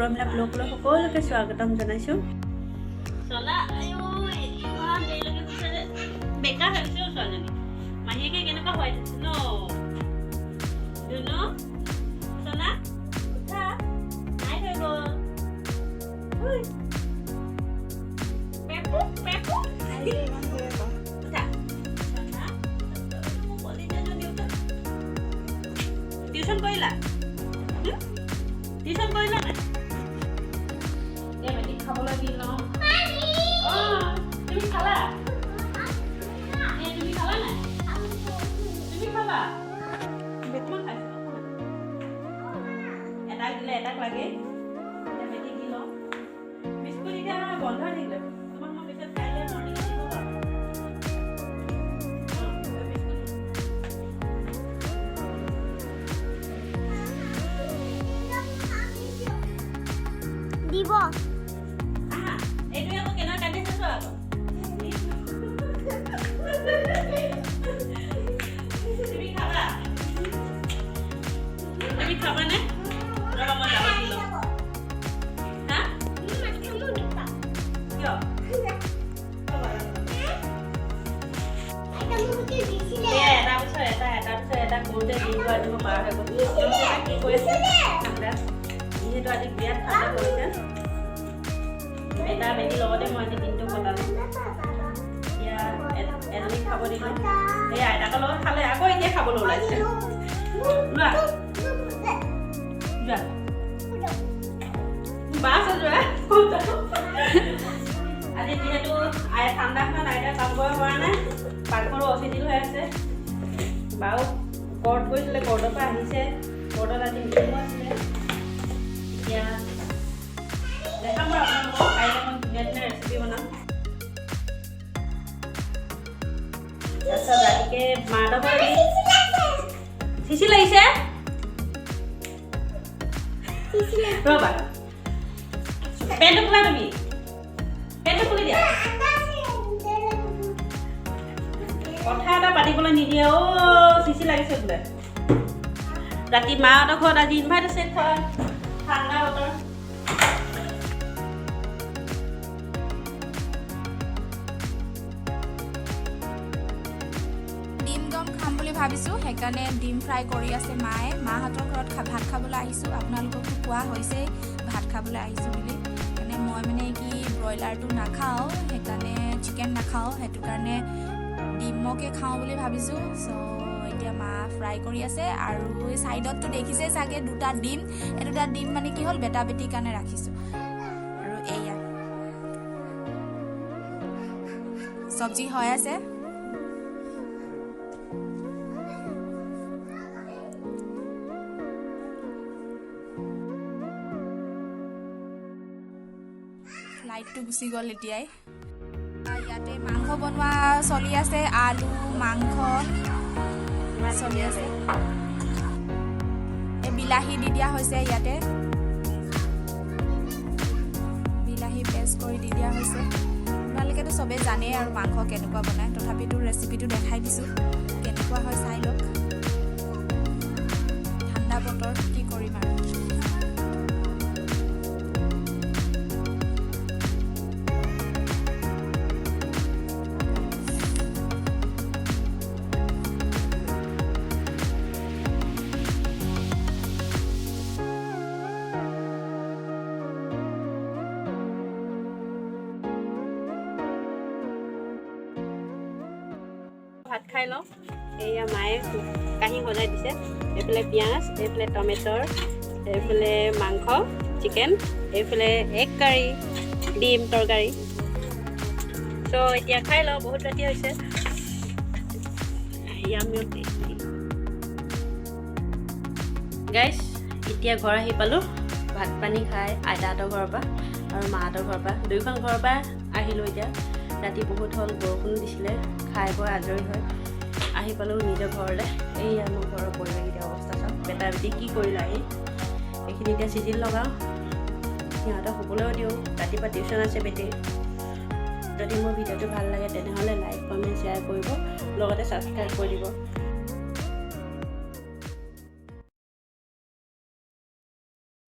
পৰমিলা ব্লগলৈ সকলোকে স্বাগতম জনাইছোঁ। চলা ইমান দেৰিলৈকে গৈছে যে বেকাৰ হৈছে ছোৱালীজনী। মাহীয়েকে কেনেকুৱা হৈ আছে ন চলা উঠা নাই হৈ গ'ল। টিউচন কৰিলা? টিউচন কৰিলা নাই? মেট্ৰিক খাবলৈ দি লওঁ। তুমি খালা? তুমি খালা নাই? তুমি খাবা? বেটমান খাইছা? এটাক দিলে এটাক লাগে। এতিয়া মেট্ৰিক দি লওঁ। বিস্কুট এতিয়া বন্ধ থাকিলে তোমাক মই পিছত কাইলৈ মৰ্ণিং দিব পাৰোঁ। দিব এইটো আকৌ কেনেকৈ কাটিছে চোৱা আকৌ। তুমি খাবা? তুমি খাবানে? ৰবা মই যাব দি লওঁ। হা? কিয়? এটা বছৰ এটা কৰোঁতে দিন গৈ দিব পাৰ হৈ গ'ল। কি কৰিছে ঠাণ্ডা যিহেতু আজি বিৰাট ঠাণ্ডা পৰিছে। বেটা বেটিৰ লগতে মই আজি দিনটো কটালোঁ। এতিয়া এজনীক খাব দিলোঁ। এই আইতাকৰ লগত খালে আকৌ এতিয়া খাবলৈ ওলাইছে। লোৱা যোৱা বাছ যোৱা। আজি যিহেতু ঠাণ্ডাখনত আইতা কাম কৰিব পৰা নাই, পাকঘৰো অচিজিল হৈ আছে। বাৰু কৰ্ট গৈছিলে, কৰ্টৰ পৰা আহিছে। কৰ্টত আজি মিটিং আছিলে। এতিয়া দেখাম বাৰু আপোনালোকক কাইলৈ মই ধুনীয়া ধুনীয়া ৰেচিপি বনাম। তাৰপিছত ৰাতিকে মাহঁতৰ ঘৰত চিচি লাগিছে। ৰ'বা পেণ্টটো খোলা, তুমি পেণ্টটো খুলি দিয়া। কথা এটা পাতিবলৈ নিদিয়ে। চিচি লাগিছে বোলে। ৰাতি মাহঁতৰ ঘৰত আজি ইনভাইট আছে। ঠাণ্ডা বতৰ। ডিম দম খাম বুলি ভাবিছোঁ, সেইকাৰণে ডিম ফ্ৰাই কৰি আছে মায়ে। মাহঁতৰ ঘৰত ভাত খাবলৈ আহিছোঁ। আপোনালোককো কোৱা হৈছে ভাত খাবলৈ আহিছোঁ বুলি। সেইকাৰণে মই মানে কি ব্ৰইলাৰটো নাখাওঁ, সেইকাৰণে চিকেন নাখাওঁ, সেইটো কাৰণে ডিমকে খাওঁ বুলি ভাবিছোঁ। চ' এতিয়া মা ফ্ৰাই কৰি আছে। আৰু ছাইডততো দেখিছে চাগে দুটা ডিম। এই দুটা ডিম মানে কি হ'ল বেটা বেটিৰ কাৰণে ৰাখিছোঁ। আৰু এয়া চব্জি হৈ আছে। লাইটটো গুচি গ'ল এতিয়াই। ইয়াতে মাংস বনোৱা চলি আছে। আলু মাংস চলি আছে। এই বিলাহী দি দিয়া হৈছে। ইয়াতে বিলাহী পেষ্ট কৰি দি দিয়া হৈছে। আপোনালোকেতো চবেই জানেই আৰু মাংস কেনেকুৱা বনায়, তথাপিতো ৰেচিপিটো দেখাই দিছোঁ। কেনেকুৱা হয় চাই লওক। ঠাণ্ডা বতৰ কি কৰিম আৰু। ভাত খাই লওঁ। এয়া মায়ে কাঁহী সজাই দিছে। এইফালে পিঁয়াজ, এইফালে টমেটৰ, এইফালে মাংস চিকেন, এইফালে এগ কাৰী, ডিম তৰকাৰী। চ' এতিয়া খাই লওঁ, বহুত ৰাতি হৈছে। গাইজ এতিয়া ঘৰ আহি পালোঁ। ভাত পানী খাই আইতাহঁতৰ ঘৰৰ পৰা আৰু মাহঁতৰ ঘৰৰ পৰা, দুয়োখন ঘৰৰ পৰা আহিলোঁ। এতিয়া ৰাতি বহুত হ'ল, বৰষুণ দিছিলে। খাই বৈ আজৰি হৈ আহি পালোঁ নিজৰ ঘৰলৈ। এই আমাৰ ঘৰৰ পৰিৱেশ এতিয়া অৱস্থা চাওক। বেটা বেটি কি কৰিলা? এইখিনি এতিয়া চিজিল লগাওঁ, সিহঁতক শুবলৈও দিওঁ। ৰাতিপুৱা টিউচন আছে বেটিৰ। যদি মোৰ ভিডিঅ'টো ভাল লাগে তেনেহ'লে লাইক কমেণ্ট শ্বেয়াৰ কৰিব, লগতে ছাবস্ক্ৰাইব কৰি দিব।